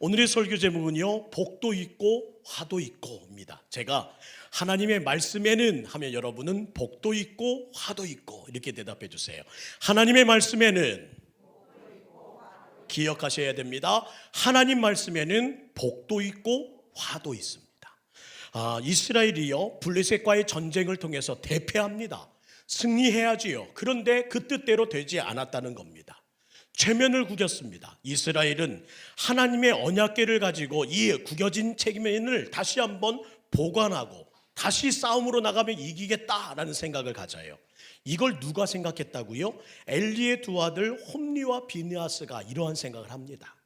오늘의 설교 제목은요, 복도 있고 화도 있고입니다. 제가 하나님의 말씀에는 하면 여러분은 복도 있고 화도 있고 이렇게 대답해 주세요. 하나님의 말씀에는 기억하셔야 됩니다. 하나님 말씀에는 복도 있고 화도 있습니다. 이스라엘이요, 블레셋과의 전쟁을 통해서 대패합니다. 승리해야지요. 그런데 그 뜻대로 되지 않았다는 겁니다. 최면을 구겼습니다. 이스라엘은 하나님의 언약궤를 가지고 이 구겨진 체면을 다시 한번 보관하고 다시 싸움으로 나가면 이기겠다라는 생각을 가져요. 이걸 누가 생각했다고요? 엘리의 두 아들 홈리와 비느하스가 이러한 생각을 합니다.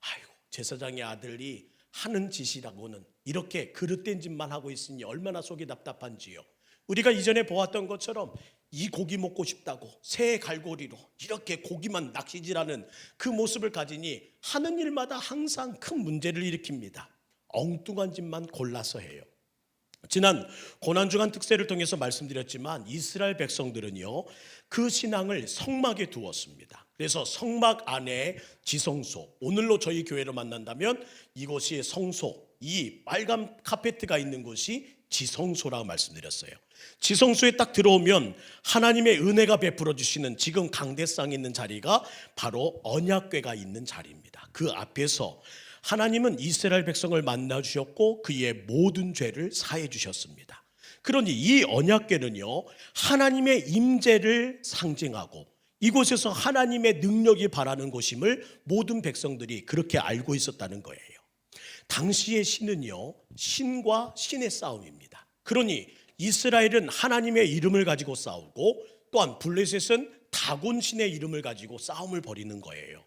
아이고, 제사장의 아들이 하는 짓이라고는 이렇게 그릇된 짓만 하고 있으니 얼마나 속이 답답한지요. 우리가 이전에 보았던 것처럼 이 고기 먹고 싶다고 새 갈고리로 이렇게 고기만 낚시질하는 그 모습을 가지니 하는 일마다 항상 큰 문제를 일으킵니다. 엉뚱한 짓만 골라서 해요. 지난 고난주간 특세를 통해서 말씀드렸지만 이스라엘 백성들은요, 그 신앙을 성막에 두었습니다. 그래서 성막 안에 지성소, 오늘로 저희 교회를 만난다면 이곳이 성소, 이 빨간 카페트가 있는 곳이 지성소라고 말씀드렸어요. 지성소에 딱 들어오면 하나님의 은혜가 베풀어 주시는 지금 강대상에 있는 자리가 바로 언약궤가 있는 자리입니다. 그 앞에서 하나님은 이스라엘 백성을 만나 주셨고 그의 모든 죄를 사해 주셨습니다. 그러니 이 언약궤는요, 하나님의 임재를 상징하고 이곳에서 하나님의 능력이 발하는 곳임을 모든 백성들이 그렇게 알고 있었다는 거예요. 당시의 신은요, 신과 신의 싸움입니다. 그러니 이스라엘은 하나님의 이름을 가지고 싸우고 또한 블레셋은 다곤 신의 이름을 가지고 싸움을 벌이는 거예요.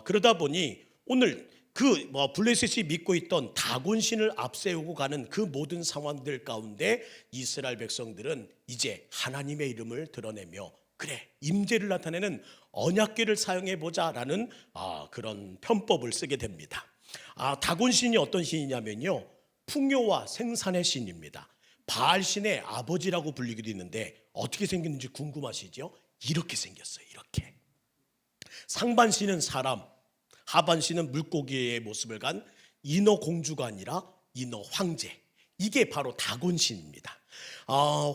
그러다 보니 오늘 블레셋이 믿고 있던 다곤 신을 앞세우고 가는 그 모든 상황들 가운데 이스라엘 백성들은 이제 하나님의 이름을 드러내며 그래, 임재를 나타내는 언약궤를 사용해 보자라는 그런 편법을 쓰게 됩니다. 다곤 신이 어떤 신이냐면요, 풍요와 생산의 신입니다. 바알 신의 아버지라고 불리기도 있는데 어떻게 생겼는지 궁금하시죠? 이렇게 생겼어요. 이렇게 상반 신은 사람, 하반 신은 물고기의 모습을 간 인어 공주가 아니라 인어 황제, 이게 바로 다곤 신입니다.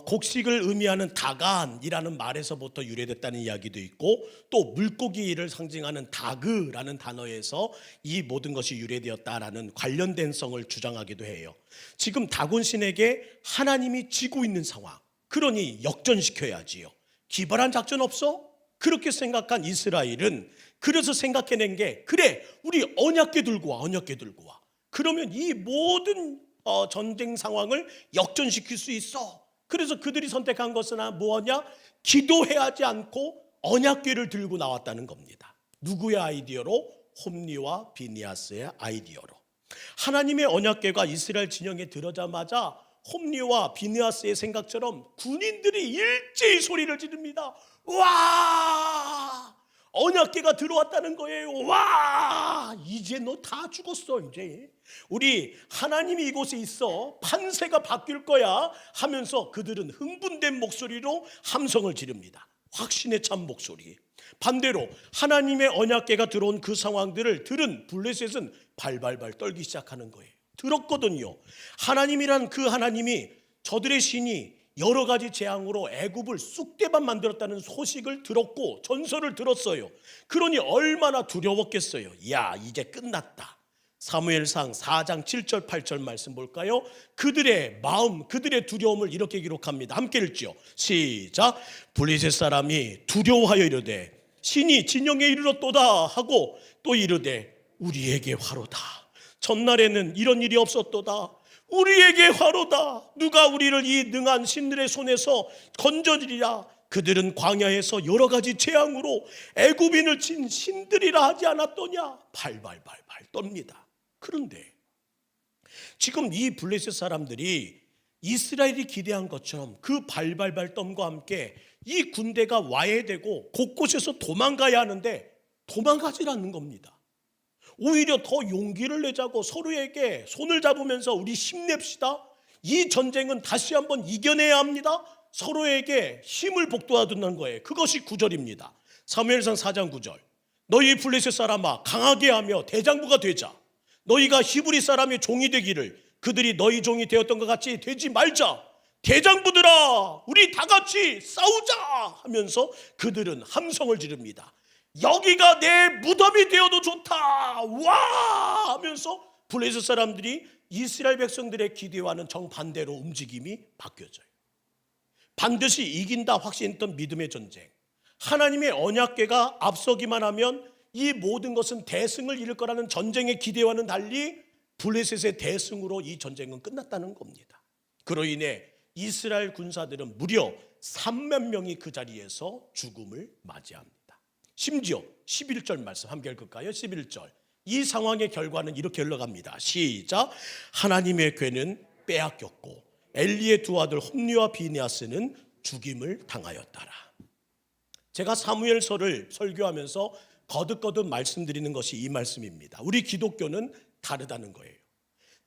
곡식을 의미하는 다간이라는 말에서부터 유래됐다는 이야기도 있고 또 물고기를 상징하는 다그라는 단어에서 이 모든 것이 유래되었다라는 관련된 성을 주장하기도 해요. 지금 다곤 신에게 하나님이 지고 있는 상황, 그러니 역전시켜야지요. 기발한 작전 없어? 그렇게 생각한 이스라엘은 그래서 생각해낸 게, 그래, 우리 언약궤 들고 와, 언약궤 들고 와. 그러면 이 모든 전쟁 상황을 역전시킬 수 있어. 그래서 그들이 선택한 것은 뭐냐? 기도해야지 않고 언약궤를 들고 나왔다는 겁니다. 누구의 아이디어로? 홈리와 비느하스의 아이디어로. 하나님의 언약궤가 이스라엘 진영에 들어자마자 홈리와 비느하스의 생각처럼 군인들이 일제히 소리를 지릅니다. 와! 언약궤가 들어왔다는 거예요. 와! 이제 너 다 죽었어. 이제 우리 하나님이 이곳에 있어, 판세가 바뀔 거야 하면서 그들은 흥분된 목소리로 함성을 지릅니다. 확신에 찬 목소리. 반대로 하나님의 언약궤가 들어온 그 상황들을 들은 블레셋은 발발발 떨기 시작하는 거예요. 들었거든요. 하나님이란 그 하나님이, 저들의 신이 여러 가지 재앙으로 애굽을 쑥대밭 만들었다는 소식을 들었고 전설을 들었어요. 그러니 얼마나 두려웠겠어요. 야, 이제 끝났다. 사무엘상 4장 7절 8절 말씀 볼까요? 그들의 마음, 그들의 두려움을 이렇게 기록합니다. 함께 읽죠. 시작. 블레셋 사람이 두려워하여 이르되 신이 진영에 이르렀도다 하고 또 이르되 우리에게 화로다. 전날에는 이런 일이 없었도다. 우리에게 화로다. 누가 우리를 이 능한 신들의 손에서 건져주리라. 그들은 광야에서 여러 가지 재앙으로 애굽인을 친 신들이라 하지 않았더냐. 발발발발 떱니다. 그런데 지금 이 블레셋 사람들이 이스라엘이 기대한 것처럼 그 발발발 떱과 함께 이 군대가 와야 되고 곳곳에서 도망가야 하는데 도망가질 않는 겁니다. 오히려 더 용기를 내자고 서로에게 손을 잡으면서 우리 힘냅시다. 이 전쟁은 다시 한번 이겨내야 합니다. 서로에게 힘을 북돋아주는 거예요. 그것이 9절입니다. 사무엘상 4장 9절. 너희 블레셋 사람아, 강하게 하며 대장부가 되자. 너희가 히브리 사람의 종이 되기를 그들이 너희 종이 되었던 것 같이 되지 말자. 대장부들아, 우리 다 같이 싸우자 하면서 그들은 함성을 지릅니다. 여기가 내 무덤이 되어도 좋다, 와 하면서 블레셋 사람들이 이스라엘 백성들의 기대와는 정반대로 움직임이 바뀌어져요. 반드시 이긴다 확신했던 믿음의 전쟁, 하나님의 언약궤가 앞서기만 하면 이 모든 것은 대승을 이룰 거라는 전쟁의 기대와는 달리 블레셋의 대승으로 이 전쟁은 끝났다는 겁니다. 그로 인해 이스라엘 군사들은 무려 3만 명이 그 자리에서 죽음을 맞이합니다. 심지어 11절 말씀 함께 읽을까요? 11절. 이 상황의 결과는 이렇게 흘러갑니다. 시작. 하나님의 궤는 빼앗겼고 엘리의 두 아들 홈리와 비느하스는 죽임을 당하였더라. 제가 사무엘서를 설교하면서 거듭거듭 말씀드리는 것이 이 말씀입니다. 우리 기독교는 다르다는 거예요.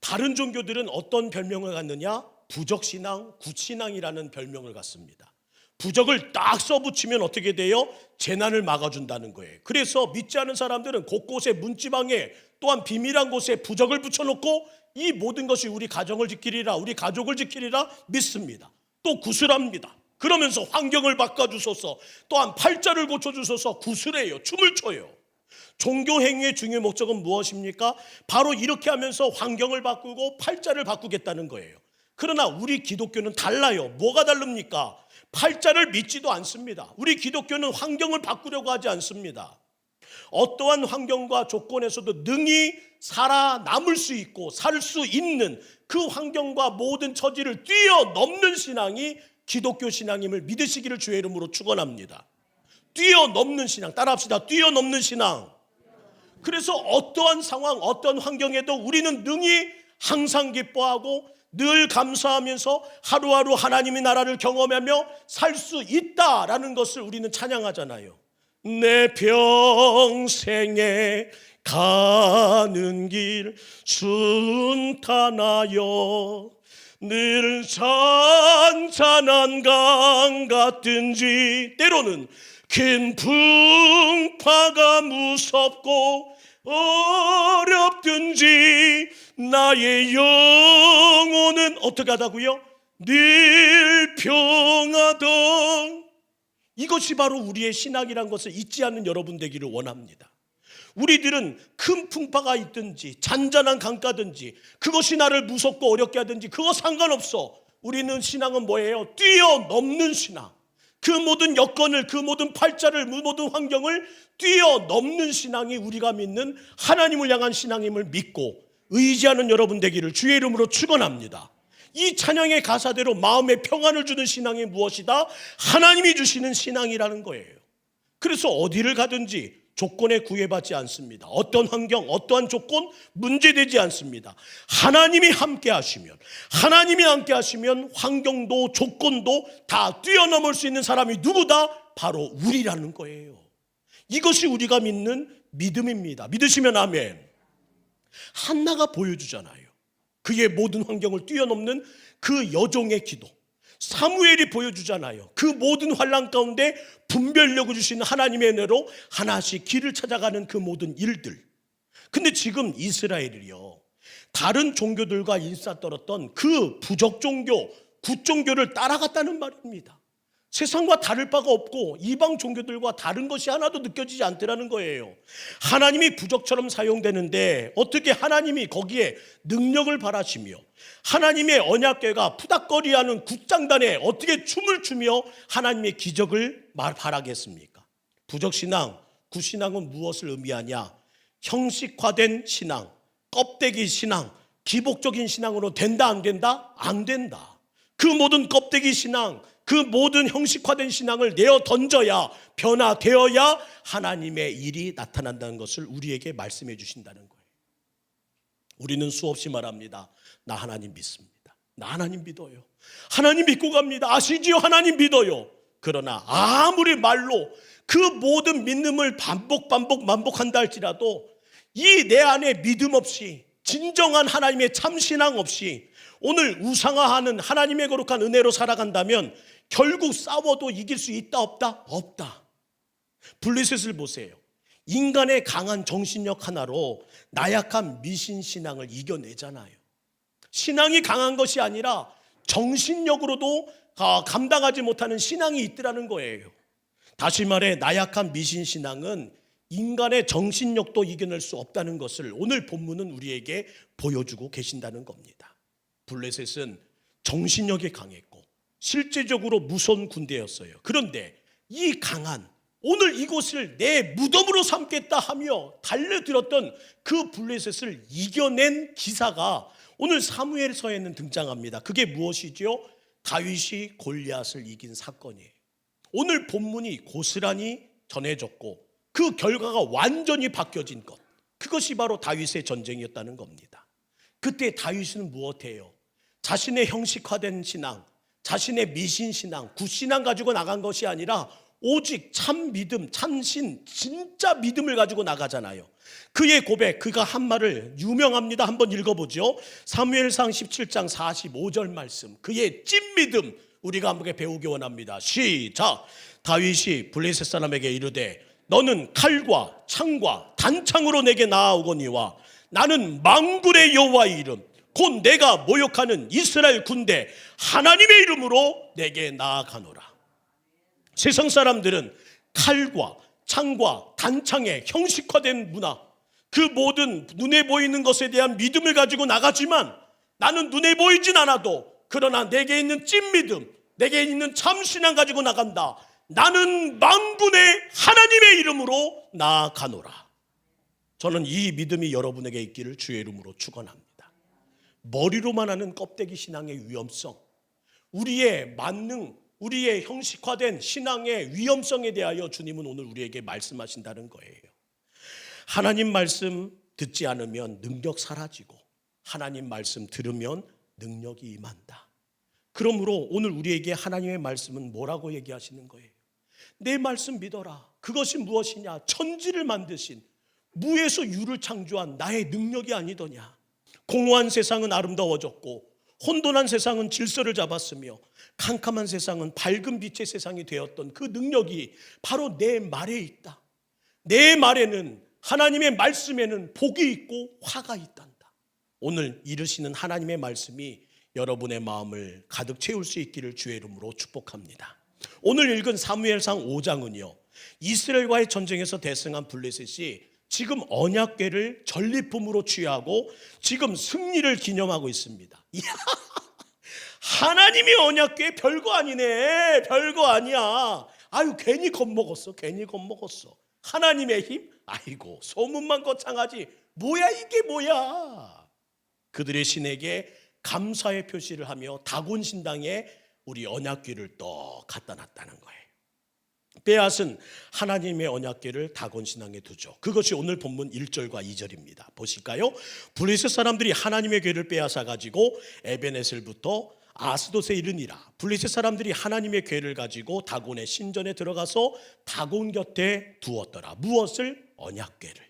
다른 종교들은 어떤 별명을 갖느냐? 부적신앙, 굿신앙이라는 별명을 갖습니다. 부적을 딱 써붙이면 어떻게 돼요? 재난을 막아준다는 거예요. 그래서 믿지 않은 사람들은 곳곳에 문지방에 또한 비밀한 곳에 부적을 붙여놓고 이 모든 것이 우리 가정을 지키리라, 우리 가족을 지키리라 믿습니다. 또 구슬합니다. 그러면서 환경을 바꿔주소서, 또한 팔자를 고쳐주소서 구슬해요. 춤을 춰요. 종교 행위의 중요 목적은 무엇입니까? 바로 이렇게 하면서 환경을 바꾸고 팔자를 바꾸겠다는 거예요. 그러나 우리 기독교는 달라요. 뭐가 다릅니까? 팔자를 믿지도 않습니다. 우리 기독교는 환경을 바꾸려고 하지 않습니다. 어떠한 환경과 조건에서도 능히 살아남을 수 있고 살 수 있는 그 환경과 모든 처지를 뛰어넘는 신앙이 기독교 신앙임을 믿으시기를 주의 이름으로 축원합니다. 뛰어넘는 신앙, 따라합시다. 뛰어넘는 신앙. 그래서 어떠한 상황, 어떤 환경에도 우리는 능히 항상 기뻐하고 늘 감사하면서 하루하루 하나님의 나라를 경험하며 살 수 있다라는 것을 우리는 찬양하잖아요. 내 평생에 가는 길 순탄하여 늘 잔잔한 강 같든지 때로는 큰 풍파가 무섭고 어렵든지 나의 영혼은 어떻게 하다고요? 늘 평하던. 이것이 바로 우리의 신앙이란 것을 잊지 않는 여러분 되기를 원합니다. 우리들은 큰 풍파가 있든지 잔잔한 강가든지 그것이 나를 무섭고 어렵게 하든지 그거 상관없어. 우리는 신앙은 뭐예요? 뛰어넘는 신앙. 그 모든 여건을, 그 모든 팔자를, 그 모든 환경을 뛰어넘는 신앙이 우리가 믿는 하나님을 향한 신앙임을 믿고 의지하는 여러분 되기를 주의 이름으로 축원합니다. 이 찬양의 가사대로 마음에 평안을 주는 신앙이 무엇이다? 하나님이 주시는 신앙이라는 거예요. 그래서 어디를 가든지 조건에 구애받지 않습니다. 어떤 환경, 어떠한 조건 문제되지 않습니다. 하나님이 함께 하시면, 하나님이 함께 하시면 환경도 조건도 다 뛰어넘을 수 있는 사람이 누구다? 바로 우리라는 거예요. 이것이 우리가 믿는 믿음입니다. 믿으시면 아멘. 한나가 보여주잖아요. 그의 모든 환경을 뛰어넘는 그 여종의 기도. 사무엘이 보여주잖아요. 그 모든 환난 가운데 분별력을 주시는 하나님의 은혜로 하나씩 길을 찾아가는 그 모든 일들. 근데 지금 이스라엘이요, 다른 종교들과 인싸떨었던 그 부적 종교, 굿 종교를 따라갔다는 말입니다. 세상과 다를 바가 없고 이방 종교들과 다른 것이 하나도 느껴지지 않더라는 거예요. 하나님이 부적처럼 사용되는데 어떻게 하나님이 거기에 능력을 발하시며 하나님의 언약궤가 푸닥거리하는 굿장단에 어떻게 춤을 추며 하나님의 기적을 바라겠습니까? 부적신앙, 굿신앙은 무엇을 의미하냐? 형식화된 신앙, 껍데기 신앙, 기복적인 신앙으로 된다 안 된다? 안 된다. 그 모든 껍데기 신앙, 그 모든 형식화된 신앙을 내어 던져야, 변화되어야 하나님의 일이 나타난다는 것을 우리에게 말씀해 주신다는 거예요. 우리는 수없이 말합니다. 나 하나님 믿습니다. 나 하나님 믿어요. 하나님 믿고 갑니다. 아시지요? 하나님 믿어요. 그러나 아무리 말로 그 모든 믿음을 반복한다 할지라도 이 내 안에 믿음 없이, 진정한 하나님의 참신앙 없이 오늘 우상화하는 하나님의 거룩한 은혜로 살아간다면 결국 싸워도 이길 수 있다 없다? 없다. 블레셋을 보세요. 인간의 강한 정신력 하나로 나약한 미신신앙을 이겨내잖아요. 신앙이 강한 것이 아니라 정신력으로도 감당하지 못하는 신앙이 있더라는 거예요. 다시 말해 나약한 미신신앙은 인간의 정신력도 이겨낼 수 없다는 것을 오늘 본문은 우리에게 보여주고 계신다는 겁니다. 블레셋은 정신력이 강했고 실제적으로 무서운 군대였어요. 그런데 이 강한 오늘 이곳을 내 무덤으로 삼겠다 하며 달려들었던 그 블레셋을 이겨낸 기사가 오늘 사무엘서에는 등장합니다. 그게 무엇이죠? 다윗이 골리앗을 이긴 사건이에요. 오늘 본문이 고스란히 전해졌고 그 결과가 완전히 바뀌어진 것, 그것이 바로 다윗의 전쟁이었다는 겁니다. 그때 다윗은 무엇해요? 자신의 형식화된 신앙, 자신의 미신신앙, 굿신앙 가지고 나간 것이 아니라 오직 참 믿음, 참신, 진짜 믿음을 가지고 나가잖아요. 그의 고백, 그가 한 말을 유명합니다. 한번 읽어보죠. 사무엘상 17장 45절 말씀, 그의 찐 믿음 우리가 함께 배우기 원합니다. 시작. 다윗이 블레셋 사람에게 이르되 너는 칼과 창과 단창으로 내게 나아오거니와 나는 만군의 여호와의 이름 곧 내가 모욕하는 이스라엘 군대 하나님의 이름으로 내게 나아가노라. 세상 사람들은 칼과 창과 단창의 형식화된 문화, 그 모든 눈에 보이는 것에 대한 믿음을 가지고 나가지만 나는 눈에 보이진 않아도 그러나 내게 있는 찐 믿음, 내게 있는 참신앙 가지고 나간다. 나는 만군의 하나님의 이름으로 나아가노라. 저는 이 믿음이 여러분에게 있기를 주의 이름으로 축원합니다. 머리로만 하는 껍데기 신앙의 위험성, 우리의 만능, 우리의 형식화된 신앙의 위험성에 대하여 주님은 오늘 우리에게 말씀하신다는 거예요. 하나님 말씀 듣지 않으면 능력 사라지고 하나님 말씀 들으면 능력이 임한다. 그러므로 오늘 우리에게 하나님의 말씀은 뭐라고 얘기하시는 거예요? 내 말씀 믿어라. 그것이 무엇이냐? 천지를 만드신, 무에서 유를 창조한 나의 능력이 아니더냐. 공허한 세상은 아름다워졌고 혼돈한 세상은 질서를 잡았으며 캄캄한 세상은 밝은 빛의 세상이 되었던 그 능력이 바로 내 말에 있다. 내 말에는, 하나님의 말씀에는 복이 있고 화가 있단다. 오늘 이르시는 하나님의 말씀이 여러분의 마음을 가득 채울 수 있기를 주의 이름으로 축복합니다. 오늘 읽은 사무엘상 5장은요, 이스라엘과의 전쟁에서 대승한 블레셋이 지금 언약궤를 전리품으로 취하고 지금 승리를 기념하고 있습니다. 이야, 하나님의 언약궤 별거 아니네. 별거 아니야. 아유, 괜히 겁먹었어. 괜히 겁먹었어. 하나님의 힘? 아이고, 소문만 거창하지. 뭐야 이게 뭐야. 그들의 신에게 감사의 표시를 하며 다곤 신당에 우리 언약궤를 또 갖다 놨다는 거예요. 베앗은 하나님의 언약궤를 다곤 신당에 두죠. 그것이 오늘 본문 1절과 2절입니다. 보실까요? 블레셋 사람들이 하나님의 궤를 빼앗아 가지고 에베네셀부터 아스돗에 이르니라. 블레셋 사람들이 하나님의 궤를 가지고 다곤의 신전에 들어가서 다곤 곁에 두었더라. 무엇을? 언약궤를.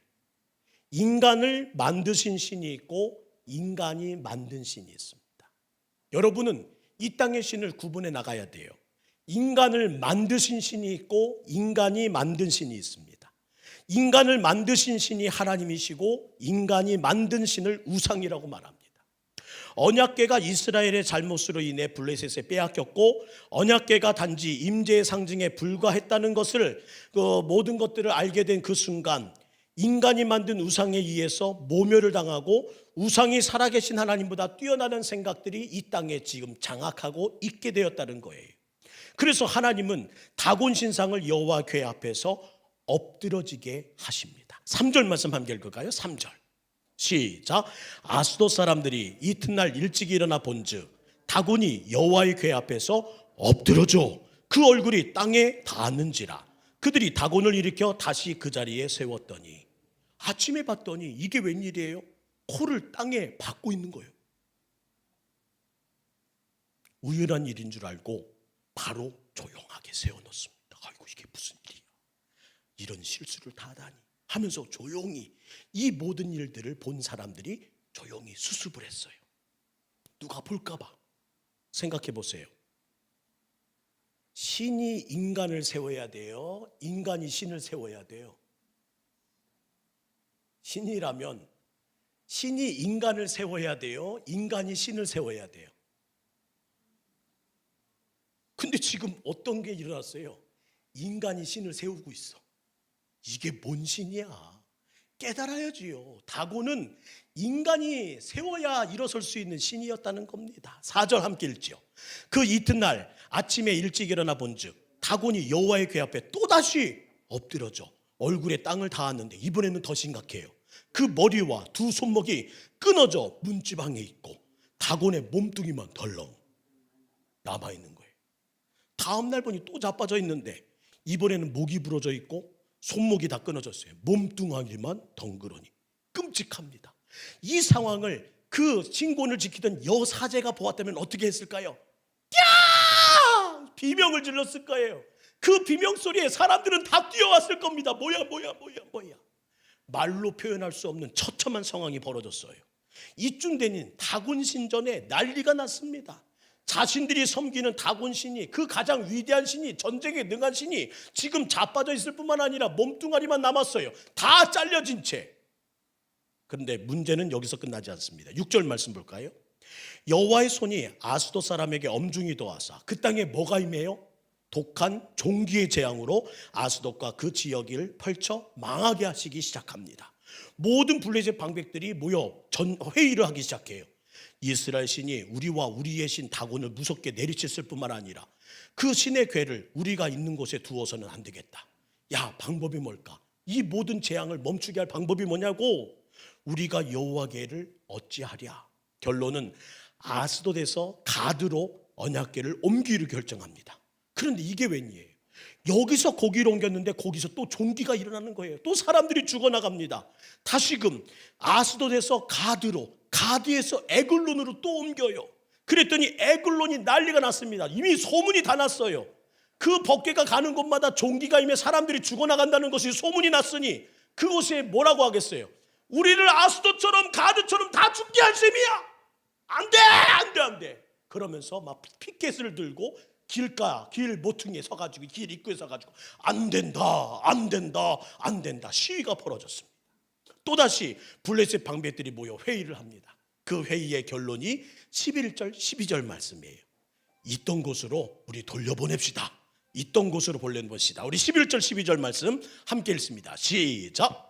인간을 만드신 신이 있고 인간이 만든 신이 있습니다. 여러분은 이 땅의 신을 구분해 나가야 돼요. 인간을 만드신 신이 있고 인간이 만든 신이 있습니다. 인간을 만드신 신이 하나님이시고 인간이 만든 신을 우상이라고 말합니다. 언약궤가 이스라엘의 잘못으로 인해 블레셋에 빼앗겼고 언약궤가 단지 임재의 상징에 불과했다는 것을, 그 모든 것들을 알게 된 그 순간 인간이 만든 우상에 의해서 모멸을 당하고 우상이 살아계신 하나님보다 뛰어나는 생각들이 이 땅에 지금 장악하고 있게 되었다는 거예요. 그래서 하나님은 다곤 신상을 여호와 궤 앞에서 엎드러지게 하십니다. 3절 말씀 함께 읽을까요? 3절 시작. 아스돗 사람들이 이튿날 일찍 일어나 본즉 다곤이 여호와의 궤 앞에서 엎드러져 그 얼굴이 땅에 닿았는지라. 그들이 다곤을 일으켜 다시 그 자리에 세웠더니 아침에 봤더니 이게 웬일이에요? 코를 땅에 박고 있는 거예요. 우연한 일인 줄 알고 바로 조용하게 세워놓습니다. 아이고, 이게 무슨 일이야? 이런 실수를 다 하다니 하면서 조용히 이 모든 일들을 본 사람들이 조용히 수습을 했어요. 누가 볼까 봐. 생각해 보세요. 신이 인간을 세워야 돼요? 인간이 신을 세워야 돼요? 신이라면 신이 인간을 세워야 돼요? 인간이 신을 세워야 돼요? 근데 지금 어떤 게 일어났어요? 인간이 신을 세우고 있어. 이게 뭔 신이야? 깨달아야지요. 다곤은 인간이 세워야 일어설 수 있는 신이었다는 겁니다. 4절 함께 읽지요. 그 이튿날 아침에 일찍 일어나 본즉 다곤이 여호와의 궤 앞에 또다시 엎드려져 얼굴에 땅을 닿았는데 이번에는 더 심각해요. 그 머리와 두 손목이 끊어져 문지방에 있고 다곤의 몸뚱이만 덜렁 남아있는 거예요. 다음날 보니 또 자빠져 있는데 이번에는 목이 부러져 있고 손목이 다 끊어졌어요. 몸뚱아리만 덩그러니. 끔찍합니다. 이 상황을 그 신곤을 지키던 여사제가 보았다면 어떻게 했을까요? 야! 비명을 질렀을 거예요. 그 비명 소리에 사람들은 다 뛰어왔을 겁니다. 뭐야. 말로 표현할 수 없는 처참한 상황이 벌어졌어요. 이쯤 되니 다곤 신전에 난리가 났습니다. 자신들이 섬기는 다곤 신이, 그 가장 위대한 신이, 전쟁에 능한 신이 지금 자빠져 있을 뿐만 아니라 몸뚱아리만 남았어요. 다 잘려진 채. 그런데 문제는 여기서 끝나지 않습니다. 6절 말씀 볼까요? 여호와의 손이 아스돗 사람에게 엄중히 도하사 그 땅에 뭐가 임해요? 독한 종기의 재앙으로 아스돗과 그 지역을 펼쳐 망하게 하시기 시작합니다. 모든 블레셋 방백들이 모여 회의를 하기 시작해요. 이스라엘 신이 우리와 우리의 신 다곤을 무섭게 내리쳤을 뿐만 아니라 그 신의 궤를 우리가 있는 곳에 두어서는 안 되겠다. 야, 방법이 뭘까? 이 모든 재앙을 멈추게 할 방법이 뭐냐고? 우리가 여호와 궤를 어찌하랴? 결론은 아스돗에서 가드로 언약궤를 옮기기로 결정합니다. 그런데 이게 웬일이에요? 여기서 거기로 옮겼는데 거기서 또 종기가 일어나는 거예요. 또 사람들이 죽어나갑니다. 다시금 아스돗에서 가드로, 가드에서 에글론으로 또 옮겨요. 그랬더니 에글론이 난리가 났습니다. 이미 소문이 다 났어요. 그 법궤가 가는 곳마다 종기가 임해 사람들이 죽어나간다는 것이 소문이 났으니 그곳에 뭐라고 하겠어요? 우리를 아스돗처럼 가드처럼 다 죽게 할 셈이야. 안 돼. 그러면서 막 피켓을 들고 길 모퉁이에 서가지고 길 입구에 서가지고 안 된다 시위가 벌어졌습니다. 또다시 블레셋 방백들이 모여 회의를 합니다. 그 회의의 결론이 11절 12절 말씀이에요. 있던 곳으로 우리 돌려보냅시다. 있던 곳으로 돌려보냅시다. 우리 11절 12절 말씀 함께 읽습니다. 시작.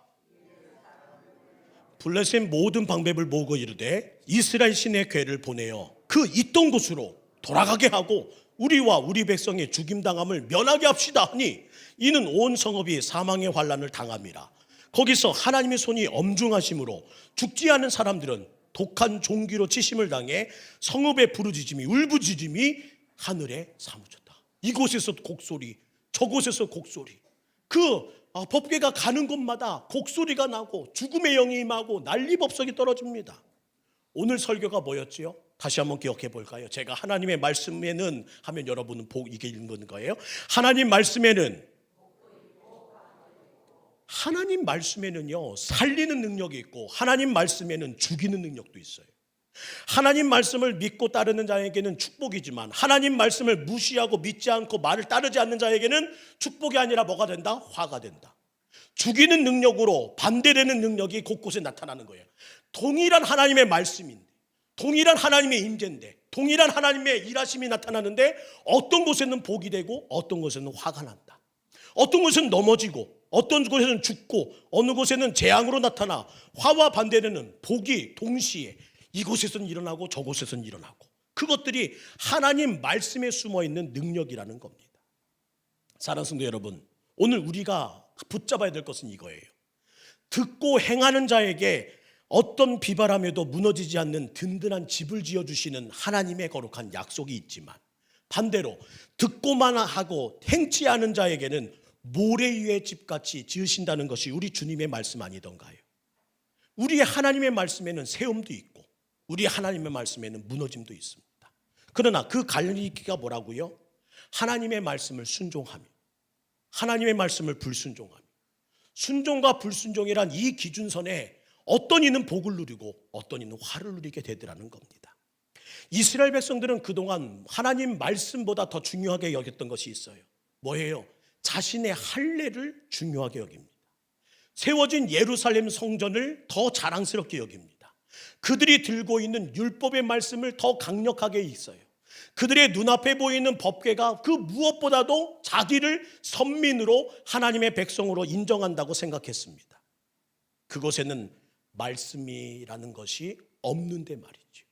블레셋 모든 방백을 모으고 이르되 이스라엘 신의 궤를 보내어 그 있던 곳으로 돌아가게 하고 우리와 우리 백성의 죽임당함을 면하게 합시다 하니 이는 온 성읍이 사망의 환난을 당함이라. 거기서 하나님의 손이 엄중하심으로 죽지 않은 사람들은 독한 종기로 치심을 당해 성읍의 부르짖음이 울부짖음이 하늘에 사무쳤다. 이곳에서 곡소리, 저곳에서 곡소리. 법궤가 가는 곳마다 곡소리가 나고 죽음의 영이 임하고 난리법석이 떨어집니다. 오늘 설교가 뭐였지요? 다시 한번 기억해 볼까요? 제가 하나님의 말씀에는 하면 여러분은 이게 읽는 거예요. 하나님 말씀에는요 살리는 능력이 있고 하나님 말씀에는 죽이는 능력도 있어요. 하나님 말씀을 믿고 따르는 자에게는 축복이지만 하나님 말씀을 무시하고 믿지 않고 말을 따르지 않는 자에게는 축복이 아니라 뭐가 된다? 화가 된다. 죽이는 능력으로 반대되는 능력이 곳곳에 나타나는 거예요. 동일한 하나님의 말씀인데, 동일한 하나님의 임재인데, 동일한 하나님의 일하심이 나타나는데 어떤 곳에는 복이 되고 어떤 곳에는 화가 난다. 어떤 곳은 넘어지고 어떤 곳에는 죽고 어느 곳에는 재앙으로 나타나 화와 반대되는 복이 동시에 이곳에서는 일어나고 저곳에서는 일어나고, 그것들이 하나님 말씀에 숨어있는 능력이라는 겁니다. 사랑하는 성도 여러분, 오늘 우리가 붙잡아야 될 것은 이거예요. 듣고 행하는 자에게 어떤 비바람에도 무너지지 않는 든든한 집을 지어주시는 하나님의 거룩한 약속이 있지만 반대로 듣고만 하고 행치 않은 자에게는 모래 위의 집같이 지으신다는 것이 우리 주님의 말씀 아니던가요? 우리의 하나님의 말씀에는 세움도 있고 우리 하나님의 말씀에는 무너짐도 있습니다. 그러나 그 갈리기가 뭐라고요? 하나님의 말씀을 순종하며 하나님의 말씀을 불순종하며, 순종과 불순종이란 이 기준선에 어떤 이는 복을 누리고 어떤 이는 화를 누리게 되더라는 겁니다. 이스라엘 백성들은 그동안 하나님 말씀보다 더 중요하게 여겼던 것이 있어요. 뭐예요? 자신의 할례를 중요하게 여깁니다. 세워진 예루살렘 성전을 더 자랑스럽게 여깁니다. 그들이 들고 있는 율법의 말씀을 더 강력하게 있어요. 그들의 눈앞에 보이는 법궤가 그 무엇보다도 자기를 선민으로 하나님의 백성으로 인정한다고 생각했습니다. 그곳에는 말씀이라는 것이 없는데 말이죠.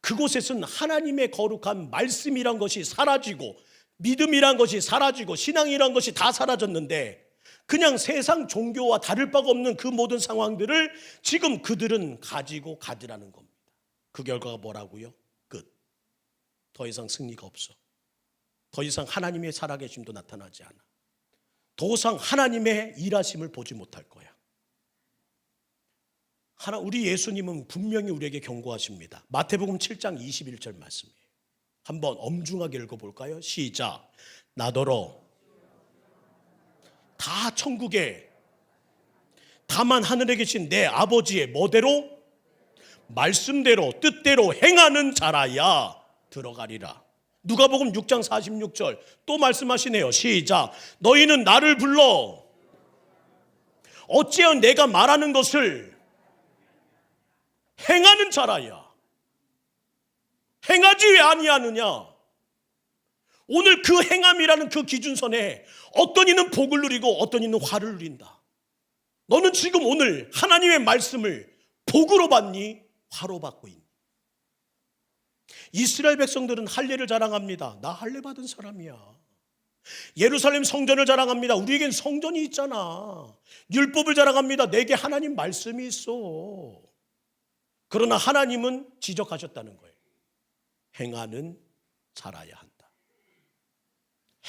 그곳에서는 하나님의 거룩한 말씀이란 것이 사라지고 믿음이란 것이 사라지고 신앙이란 것이 다 사라졌는데 그냥 세상 종교와 다를 바가 없는 그 모든 상황들을 지금 그들은 가지고 가더라는 겁니다. 그 결과가 뭐라고요? 끝. 더 이상 승리가 없어. 더 이상 하나님의 살아계심도 나타나지 않아. 더 이상 하나님의 일하심을 보지 못할 거야. 우리 예수님은 분명히 우리에게 경고하십니다. 마태복음 7장 21절 말씀이에요. 한번 엄중하게 읽어볼까요? 시작. 나더러 다 천국에 다만 하늘에 계신 내 아버지의 뭐대로? 말씀대로 뜻대로 행하는 자라야 들어가리라. 누가복음 6장 46절 또 말씀하시네요. 시작. 너희는 나를 불러 어찌하여 내가 말하는 것을 행하는 자라야. 행하지 왜 아니하느냐? 오늘 그 행함이라는 그 기준선에 어떤 이는 복을 누리고 어떤 이는 화를 누린다. 너는 지금 오늘 하나님의 말씀을 복으로 받니? 화로 받고 있니? 이스라엘 백성들은 할례를 자랑합니다. 나 할례 받은 사람이야. 예루살렘 성전을 자랑합니다. 우리에겐 성전이 있잖아. 율법을 자랑합니다. 내게 하나님 말씀이 있어. 그러나 하나님은 지적하셨다는 거예요. 행하는 자라야 한다.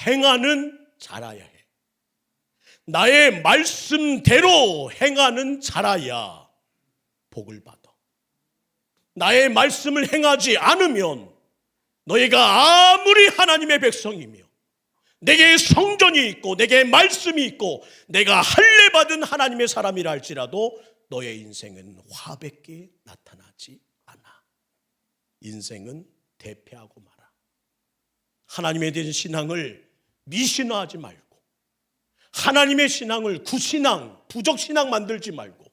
행하는 자라야 해. 나의 말씀대로 행하는 자라야 복을 받아. 나의 말씀을 행하지 않으면 너희가 아무리 하나님의 백성이며 내게 성전이 있고 내게 말씀이 있고 내가 할례 받은 하나님의 사람이라 할지라도 너의 인생은 화밖에 나타나지 않아. 인생은 대패하고 말아. 하나님에 대한 신앙을 미신화하지 말고 하나님의 신앙을 구신앙, 부적신앙 만들지 말고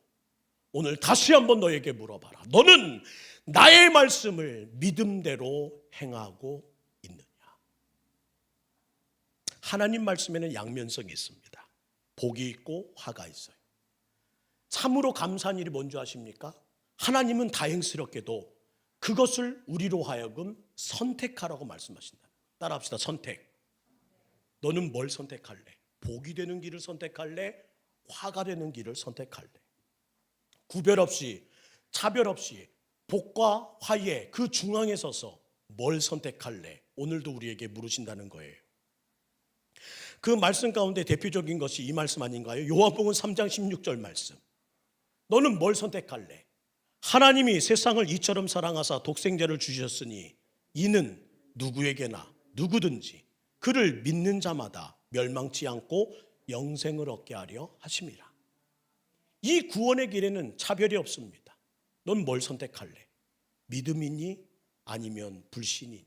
오늘 다시 한번 너에게 물어봐라. 너는 나의 말씀을 믿음대로 행하고 있느냐? 하나님 말씀에는 양면성이 있습니다. 복이 있고 화가 있어요. 참으로 감사한 일이 뭔지 아십니까? 하나님은 다행스럽게도 그것을 우리로 하여금 선택하라고 말씀하신다. 따라합시다. 선택. 너는 뭘 선택할래? 복이 되는 길을 선택할래? 화가 되는 길을 선택할래? 구별 없이 차별 없이 복과 화의 그 중앙에 서서 뭘 선택할래? 오늘도 우리에게 물으신다는 거예요. 그 말씀 가운데 대표적인 것이 이 말씀 아닌가요? 요한복음 3장 16절 말씀. 너는 뭘 선택할래? 하나님이 세상을 이처럼 사랑하사 독생자를 주셨으니 이는 누구에게나 누구든지 그를 믿는 자마다 멸망치 않고 영생을 얻게 하려 하심이라. 이 구원의 길에는 차별이 없습니다. 넌 뭘 선택할래? 믿음이니 아니면 불신이니?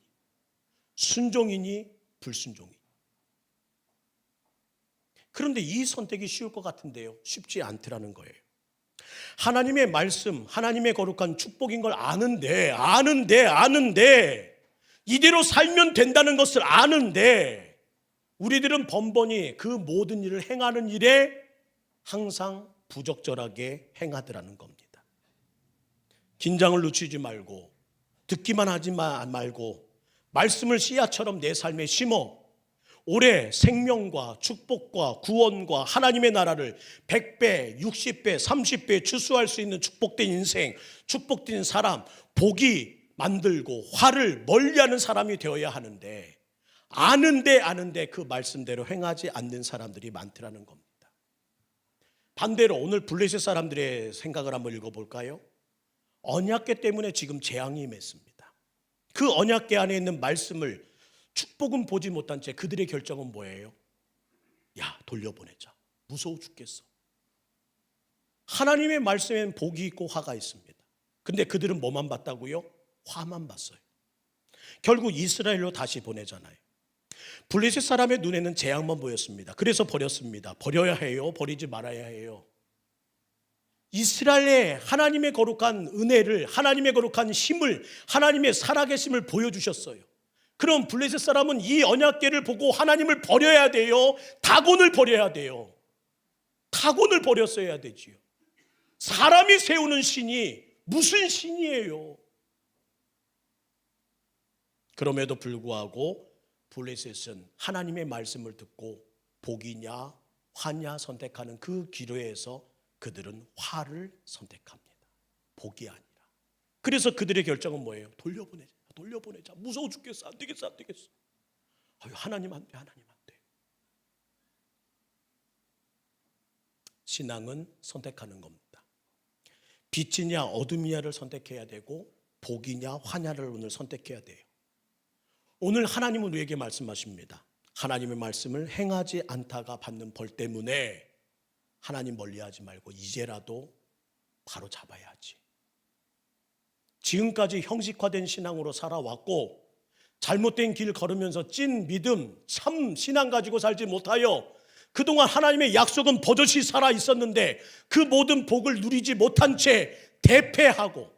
순종이니 불순종이니? 그런데 이 선택이 쉬울 것 같은데요, 쉽지 않더라는 거예요. 하나님의 말씀, 하나님의 거룩한 축복인 걸 아는데 이대로 살면 된다는 것을 아는데 우리들은 번번이 그 모든 일을 행하는 일에 항상 부적절하게 행하더라는 겁니다. 긴장을 늦추지 말고 듣기만 하지 말고 말씀을 씨앗처럼 내 삶에 심어 올해 생명과 축복과 구원과 하나님의 나라를 100배, 60배, 30배 추수할 수 있는 축복된 인생, 축복된 사람, 복이 만들고 화를 멀리하는 사람이 되어야 하는데 아는데 그 말씀대로 행하지 않는 사람들이 많더라는 겁니다. 반대로 오늘 블레셋 사람들의 생각을 한번 읽어볼까요? 언약궤 때문에 지금 재앙이 임했습니다. 그 언약궤 안에 있는 말씀을 축복은 보지 못한 채 그들의 결정은 뭐예요? 야, 돌려보내자. 무서워 죽겠어. 하나님의 말씀에는 복이 있고 화가 있습니다. 근데 그들은 뭐만 봤다고요? 화만 봤어요. 결국 이스라엘로 다시 보내잖아요. 블레셋 사람의 눈에는 재앙만 보였습니다. 그래서 버렸습니다. 버려야 해요? 버리지 말아야 해요? 이스라엘의 하나님의 거룩한 은혜를, 하나님의 거룩한 힘을, 하나님의 살아계심을 보여주셨어요. 그럼 블레셋 사람은 이 언약궤를 보고 하나님을 버려야 돼요? 다곤을 버려야 돼요? 다곤을 버렸어야 되지요. 사람이 세우는 신이 무슨 신이에요? 그럼에도 불구하고 블레셋은 하나님의 말씀을 듣고 복이냐 화냐 선택하는 그 기로에서 그들은 화를 선택합니다. 복이 아니라. 그래서 그들의 결정은 뭐예요? 돌려보내자. 무서워 죽겠어. 안 되겠어. 아유, 하나님 안 돼. 신앙은 선택하는 겁니다. 빛이냐 어둠이냐를 선택해야 되고 복이냐 화냐를 오늘 선택해야 돼요. 오늘 하나님은 우리에게 말씀하십니다. 하나님의 말씀을 행하지 않다가 받는 벌 때문에 하나님 멀리하지 말고 이제라도 바로 잡아야지. 지금까지 형식화된 신앙으로 살아왔고 잘못된 길 걸으면서 찐 믿음, 참 신앙 가지고 살지 못하여 그동안 하나님의 약속은 버젓이 살아 있었는데 그 모든 복을 누리지 못한 채 대패하고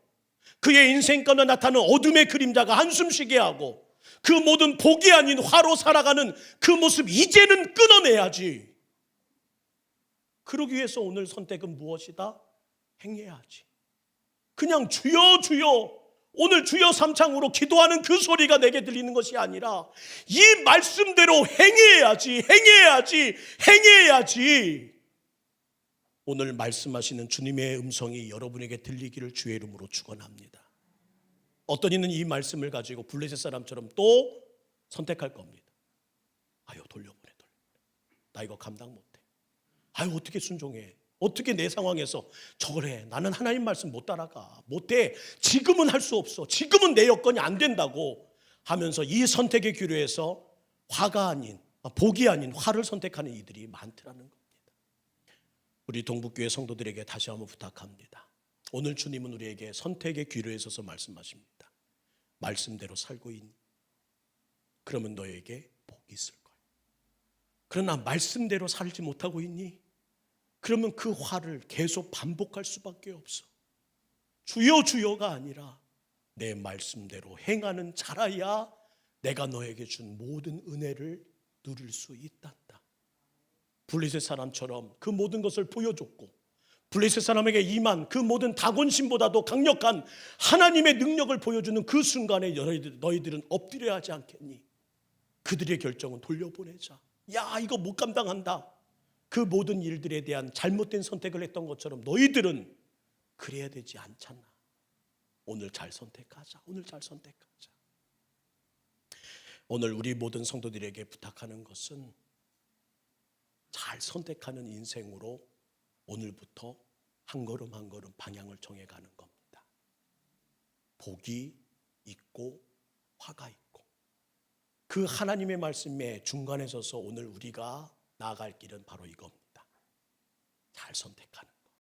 그의 인생 가운데 나타나는 어둠의 그림자가 한숨 쉬게 하고 그 모든 복이 아닌 화로 살아가는 그 모습 이제는 끊어내야지. 그러기 위해서 오늘 선택은 무엇이다? 행해야지. 그냥 주여 주여 오늘 주여 삼창으로 기도하는 그 소리가 내게 들리는 것이 아니라 이 말씀대로 행해야지. 오늘 말씀하시는 주님의 음성이 여러분에게 들리기를 주의 이름으로 축원합니다. 어떤 이는 이 말씀을 가지고 블레셋 사람처럼 또 선택할 겁니다. 아유 돌려보내. 나 이거 감당 못해. 아유 어떻게 순종해. 어떻게 내 상황에서 저걸 해. 나는 하나님 말씀 못 따라가. 못해. 지금은 할 수 없어. 지금은 내 여건이 안 된다고 하면서 이 선택의 기로에서 화가 아닌 복이 아닌 화를 선택하는 이들이 많더라는 겁니다. 우리 동북교회 성도들에게 다시 한번 부탁합니다. 오늘 주님은 우리에게 선택의 기로에 서서 말씀하십니다. 말씀대로 살고 있니? 그러면 너에게 복이 있을 거야. 그러나 말씀대로 살지 못하고 있니? 그러면 그 화를 계속 반복할 수밖에 없어. 주여 주여가 아니라 내 말씀대로 행하는 자라야 내가 너에게 준 모든 은혜를 누릴 수 있단다. 블레셋 사람처럼 그 모든 것을 보여줬고 블레셋 사람에게 임한 그 모든 다곤신보다도 강력한 하나님의 능력을 보여주는 그 순간에 너희들은 엎드려야 하지 않겠니? 그들의 결정은 돌려보내자. 야 이거 못 감당한다. 그 모든 일들에 대한 잘못된 선택을 했던 것처럼 너희들은 그래야 되지 않잖아. 오늘 잘 선택하자. 오늘 우리 모든 성도들에게 부탁하는 것은 잘 선택하는 인생으로 오늘부터 한 걸음 한 걸음 방향을 정해가는 겁니다. 복이 있고 화가 있고 그 하나님의 말씀의 중간에 서서 오늘 우리가 나아갈 길은 바로 이겁니다. 잘 선택하는